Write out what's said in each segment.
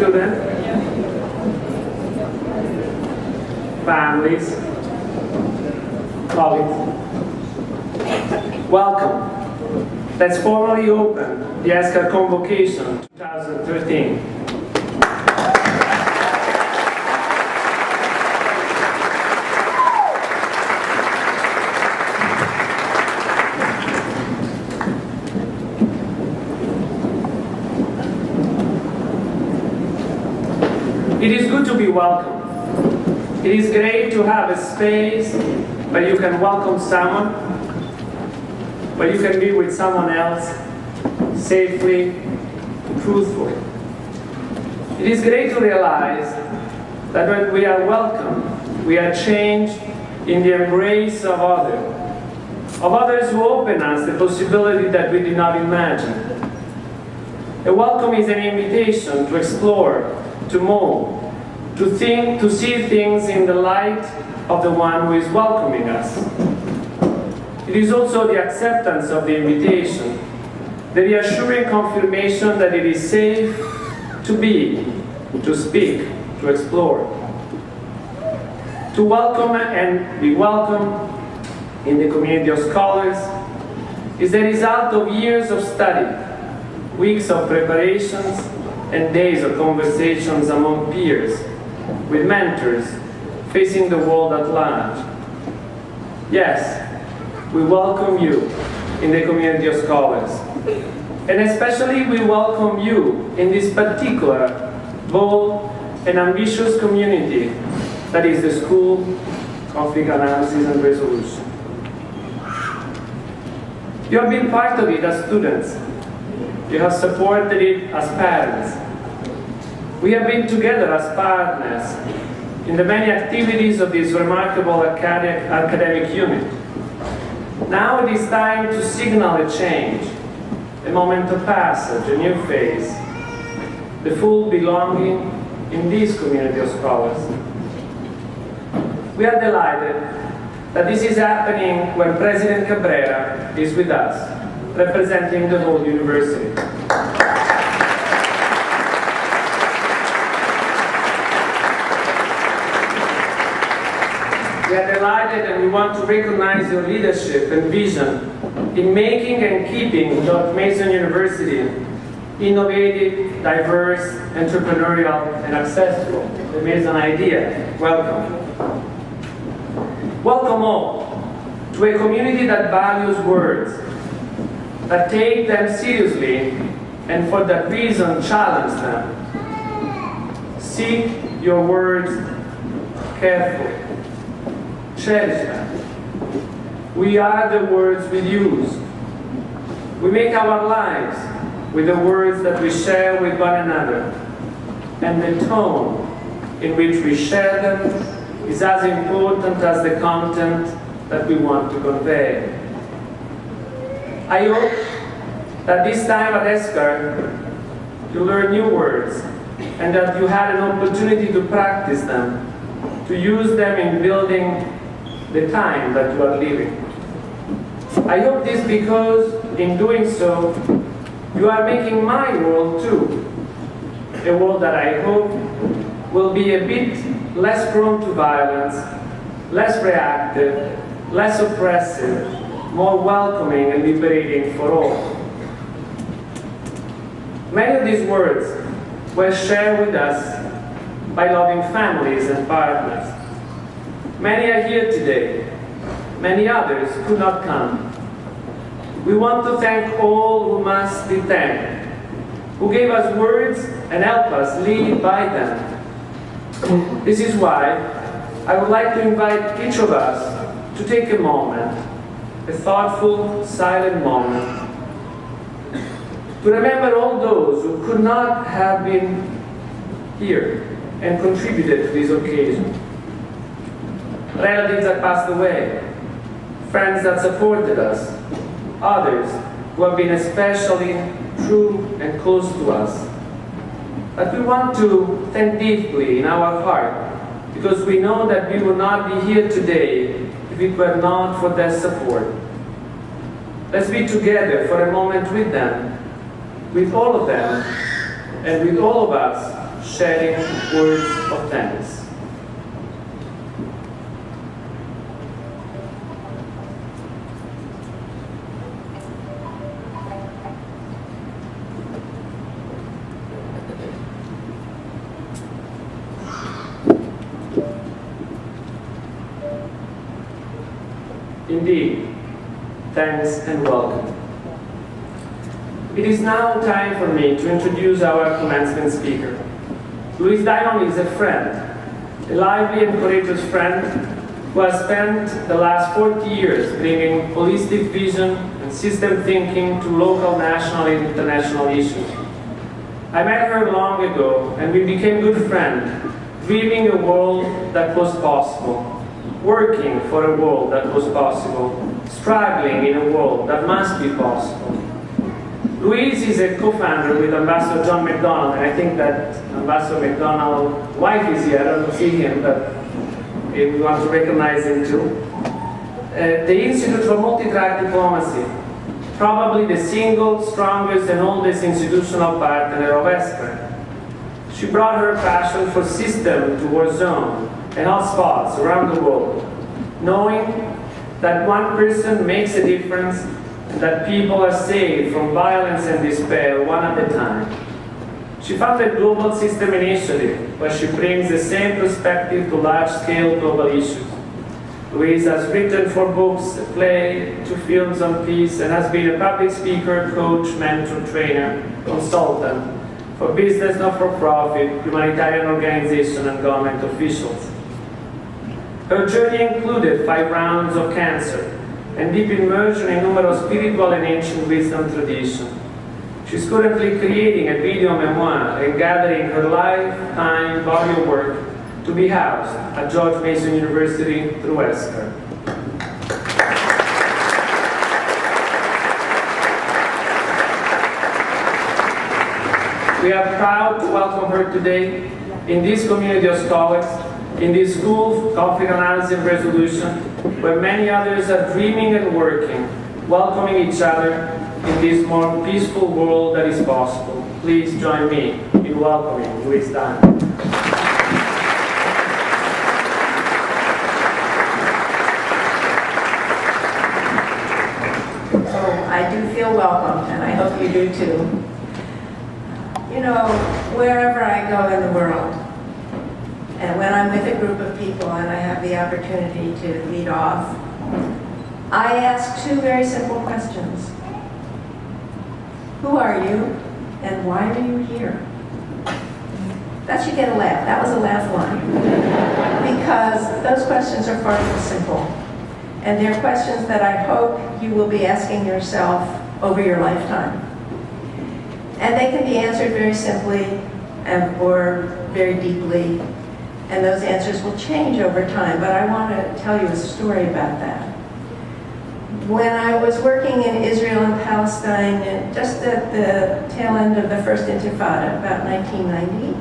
students, families, colleagues. Welcome. Let's formally open the ESCAR Convocation 2013. It is good to be welcome. It is great to have a space where you can welcome someone, where you can be with someone else safely, truthfully. It is great to realize that when we are welcomed, we are changed in the embrace of others who open us the possibility that we did not imagine. A welcome is an invitation to explore, to move, to think, to see things in the light of the one who is welcoming us. It is also the acceptance of the invitation, the reassuring confirmation that it is safe to be, to speak, to explore. To welcome and be welcomed in the community of scholars is the result of years of study, weeks of preparations, and days of conversations among peers, with mentors, facing the world at large. Yes, we welcome you in the community of scholars. And especially we welcome you in this particular, bold and ambitious community that is the School of Conflict Analysis and Resolution. You have been part of it as students. You have supported it as parents. We have been together as partners in the many activities of this remarkable academic unit. Now it is time to signal a change, a moment of passage, a new phase, the full belonging in this community of scholars. We are delighted that this is happening when President Cabrera is with us, representing the whole university. We are delighted and we want to recognize your leadership and vision in making and keeping George Mason University innovative, diverse, entrepreneurial, and accessible. The Mason idea. Welcome. Welcome all to a community that values words, that take them seriously, and for that reason challenge them. Seek your words carefully. Cherish them. We are the words we use. We make our lives with the words that we share with one another. And the tone in which we share them is as important as the content that we want to convey. I hope that this time at ESCAR you learn new words and that you had an opportunity to practice them, to use them in building the time that you are living. I hope this because in doing so, you are making my world too. A world that I hope will be a bit less prone to violence, less reactive, less oppressive, more welcoming and liberating for all. Many of these words were shared with us by loving families and partners. Many are here today. Many others could not come. We want to thank all who must be thanked, who gave us words and helped us lead by them. This is why I would like to invite each of us to take a moment, a thoughtful, silent moment, to remember all those who could not have been here and contributed to this occasion. Relatives that passed away, friends that supported us, others who have been especially true and close to us. But we want to thank deeply in our heart, because we know that we would not be here today if it were not for their support. Let's be together for a moment with them, with all of them, and with all of us sharing words of thanks. Indeed, thanks and welcome. It is now time for me to introduce our commencement speaker. Louise is a friend, a lively and courageous friend who has spent the last 40 years bringing holistic vision and system thinking to local, national, and international issues. I met her long ago and we became good friends, dreaming a world that was possible, working for a world that was possible, struggling in a world that must be possible. Louise is a co-founder with Ambassador John McDonald, and I think that Ambassador McDonald's wife is here. I don't see him, but we want to recognize him too. The Institute for Multi-Track Diplomacy, probably the single strongest and oldest institutional partner of ESCR. She brought her passion for system to war zone and hotspots around the world, knowing that one person makes a difference and that people are saved from violence and despair one at a time. She founded Global System Initiative, where she brings the same perspective to large-scale global issues. Louise has written 4 books, a play, 2 films on peace, and has been a public speaker, coach, mentor, trainer, consultant for business, not-for-profit, humanitarian organizations, and government officials. Her journey included 5 rounds of cancer and deep immersion in numerous spiritual and ancient wisdom traditions. She's currently creating a video memoir and gathering her lifetime body of work to be housed at George Mason University through ESCR. We are proud to welcome her today in this community of scholars, in this school of conflict analysis and resolution, where many others are dreaming and working, welcoming each other in this more peaceful world that is possible. Please join me in welcoming Louise Diamond. Oh, I do feel welcome, and I hope you do too. You know, wherever I go in the world, and when I'm with a group of people and I have the opportunity to lead off, I ask 2 very simple questions. Who are you, and why are you here? That should get a laugh. That was a laugh line. Because those questions are far too simple. And they're questions that I hope you will be asking yourself over your lifetime. And they can be answered very simply or very deeply. And those answers will change over time, but I want to tell you a story about that. When I was working in Israel and Palestine, just at the tail end of the first Intifada, about 1990,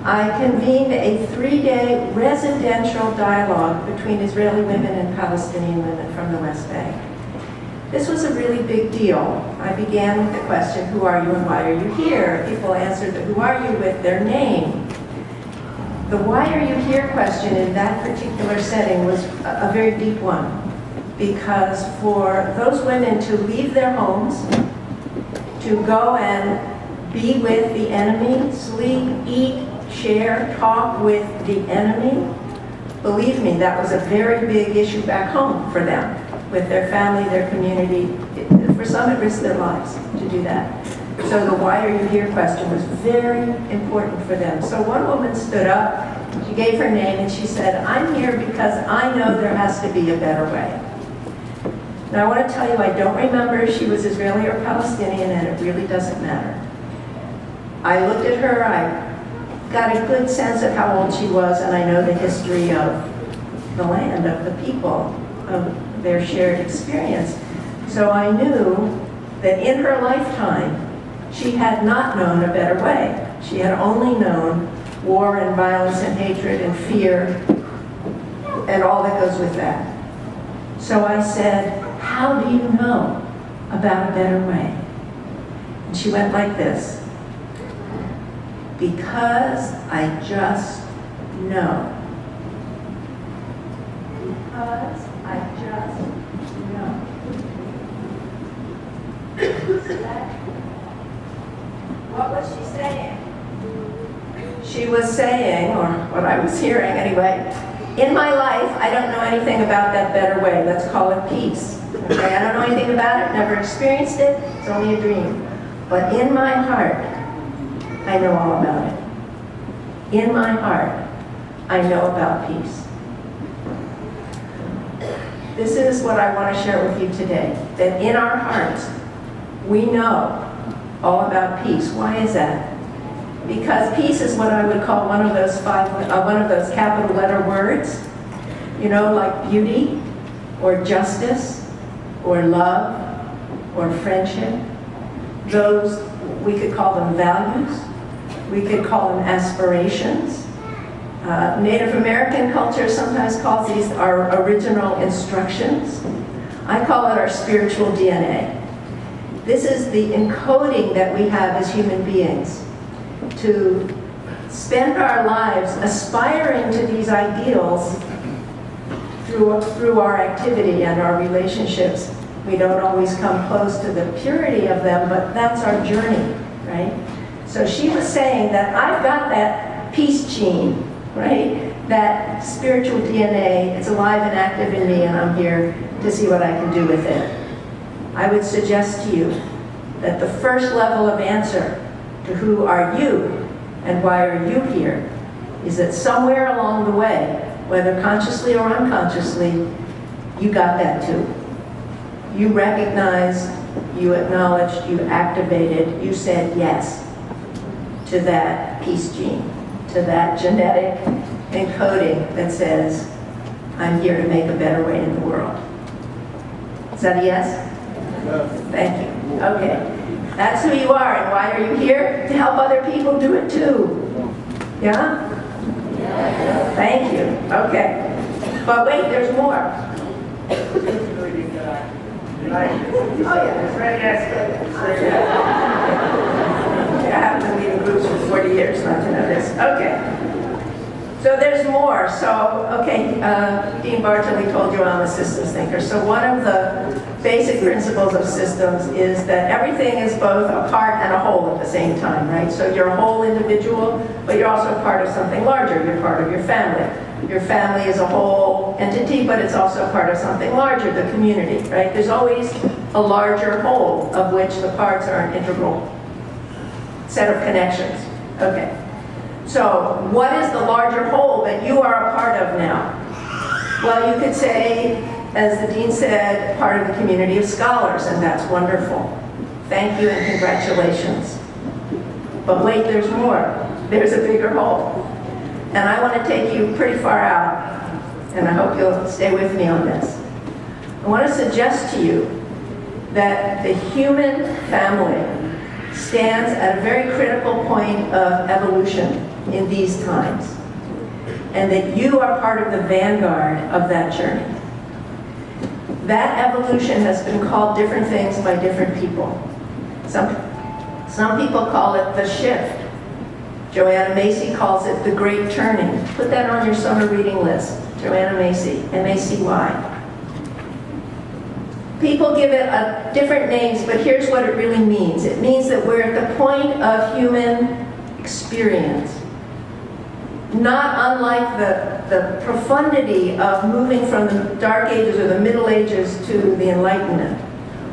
I convened a 3-day residential dialogue between Israeli women and Palestinian women from the West Bank. This was a really big deal. I began with the question, who are you and why are you here? People answered the who are you with their name. The why are you here question in that particular setting was a very deep one, because for those women to leave their homes, to go and be with the enemy, sleep, eat, share, talk with the enemy, believe me, that was a very big issue back home for them, with their family, their community. For some, it risked their lives to do that. So the why are you here question was very important for them. So one woman stood up, she gave her name, and she said, I'm here because I know there has to be a better way. Now I want to tell you, I don't remember if she was Israeli or Palestinian, and it really doesn't matter. I looked at her, I got a good sense of how old she was, and I know the history of the land, of the people, of their shared experience. So I knew that in her lifetime, she had not known a better way. She had only known war and violence and hatred and fear and all that goes with that. So I said, how do you know about a better way? And she went like this. Because I just know. Because I just know. What was she saying? She was saying, or what I was hearing anyway, in my life, I don't know anything about that better way. Let's call it peace. Okay, I don't know anything about it, never experienced it, it's only a dream. But in my heart, I know all about it. In my heart, I know about peace. This is what I want to share with you today, that in our hearts, we know all about peace. Why is that? Because peace is what I would call one of those capital letter words, you know, like beauty, or justice, or love, or friendship. Those, we could call them values. We could call them aspirations. Native American culture sometimes calls these our original instructions. I call it our spiritual DNA. This is the encoding that we have as human beings to spend our lives aspiring to these ideals through our activity and our relationships. We don't always come close to the purity of them, but that's our journey, right? So she was saying that I've got that peace gene, right? That spiritual DNA, it's alive and active in me, and I'm here to see what I can do with it. I would suggest to you that the first level of answer to who are you and why are you here is that somewhere along the way, whether consciously or unconsciously, you got that too. You recognized, you acknowledged, you activated, you said yes to that peace gene, to that genetic encoding that says, I'm here to make a better way in the world. Is that a yes? Yes. Thank you. Okay. That's who you are, and why are you here? To help other people do it too. Yeah? Thank you. Okay. But wait, there's more. Oh yeah, It's very nice. I haven't been leading groups for 40 years, not to know this. Okay. So there's more. So, okay, Dean Bartley told you I'm a systems thinker. So one of the basic principles of systems is that everything is both a part and a whole at the same time, right? So you're a whole individual, but you're also part of something larger. You're part of your family. Your family is a whole entity, but it's also part of something larger, the community, right? There's always a larger whole of which the parts are an integral set of connections. Okay. So what is the larger whole that you are a part of now? Well, you could say, as the dean said, part of the community of scholars, and that's wonderful. Thank you and congratulations. But wait, there's more. There's a bigger whole. And I want to take you pretty far out, and I hope you'll stay with me on this. I want to suggest to you that the human family stands at a very critical point of evolution in these times, and that you are part of the vanguard of that journey. That evolution has been called different things by different people. Some people call it the shift. Joanna Macy calls it the great turning. Put that on your summer reading list. Joanna Macy, M-A-C-Y. People give it different names, but here's what it really means. It means that we're at the point of human experience. Not unlike the profundity of moving from the Dark Ages or the Middle Ages to the Enlightenment.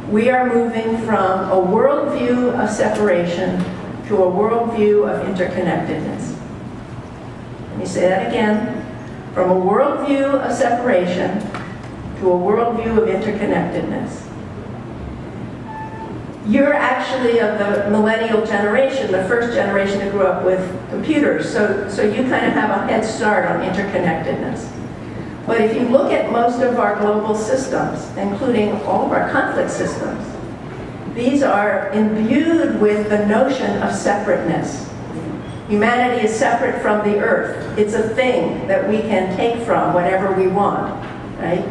We are moving from a worldview of separation to a worldview of interconnectedness. Let me say that again. From a worldview of separation to a worldview of interconnectedness. You're actually of the millennial generation, the first generation that grew up with computers, so you kind of have a head start on interconnectedness. But if you look at most of our global systems, including all of our conflict systems, these are imbued with the notion of separateness. Humanity is separate from the earth. It's a thing that we can take from whenever we want, right?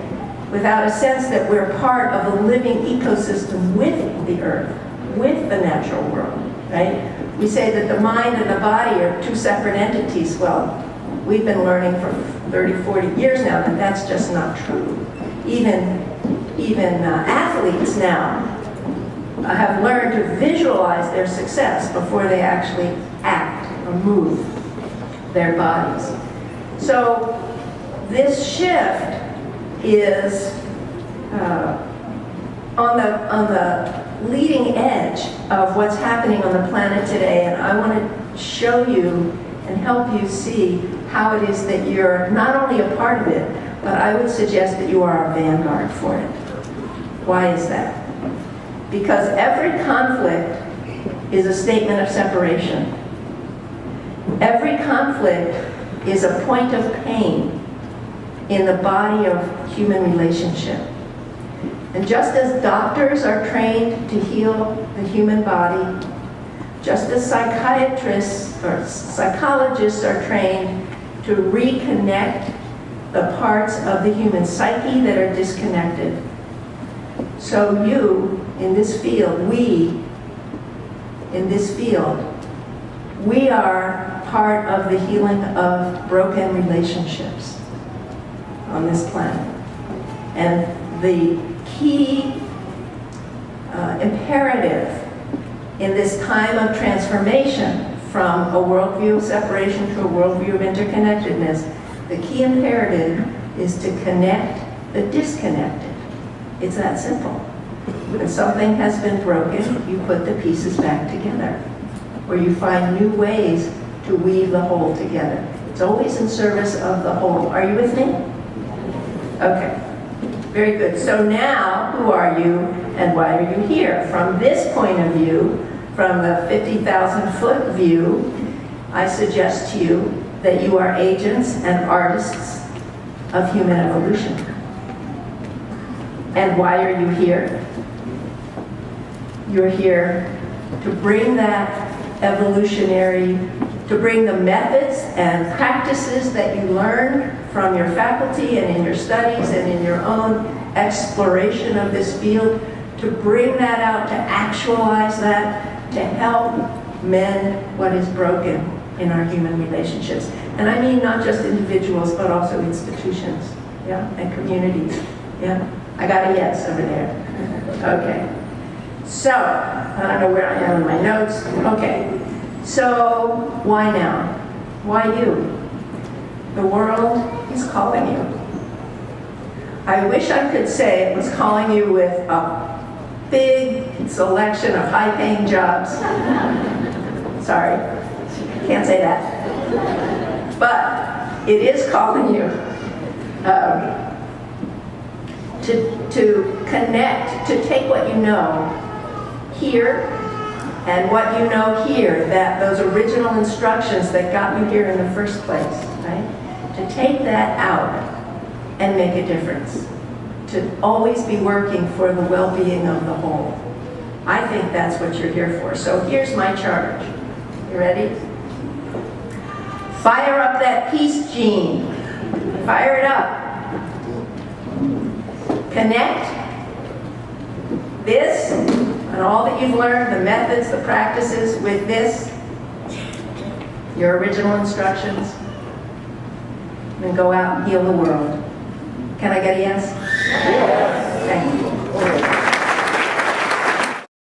Without a sense that we're part of a living ecosystem with the earth, with the natural world. right? We say that the mind and the body are two separate entities. Well, we've been learning for 30, 40 years now that that's just not true. Even athletes now have learned to visualize their success before they actually act or move their bodies. So this shift is on the leading edge of what's happening on the planet today, and I want to show you and help you see how it is that you're not only a part of it, but I would suggest that you are a vanguard for it. Why is that? Because every conflict is a statement of separation. Every conflict is a point of pain in the body of human relationship. And just as doctors are trained to heal the human body, just as psychiatrists or psychologists are trained to reconnect the parts of the human psyche that are disconnected, so you, in this field, we are part of the healing of broken relationships on this planet. And the key imperative in this time of transformation from a worldview of separation to a worldview of interconnectedness, the key imperative is to connect the disconnected. It's that simple. When something has been broken, you put the pieces back together, or you find new ways to weave the whole together. It's always in service of the whole. Are you with me? Okay. Very good. So now, who are you and why are you here? From this point of view, from the 50,000-foot view, I suggest to you that you are agents and artists of human evolution. And why are you here? You're here to bring that evolutionary, to bring the methods and practices that you learned from your faculty and in your studies and in your own exploration of this field, to bring that out, to actualize that, to help mend what is broken in our human relationships. And I mean not just individuals, but also institutions, yeah, and communities, yeah. I got a yes over there. Okay. So, I don't know where I am in my notes. Okay. So, why now? Why you? The world is calling you. I wish I could say it was calling you with a big selection of high-paying jobs. Sorry, can't say that. But it is calling you to connect, to take what you know here and what you know here, that those original instructions that got you here in the first place, right? To take that out and make a difference. To always be working for the well-being of the whole. I think that's what you're here for. So here's my charge. You ready? Fire up that peace gene. Fire it up. Connect this and all that you've learned, the methods, the practices with this, your original instructions, and go out and heal the world. Can I get a yes? Yes. Thank you.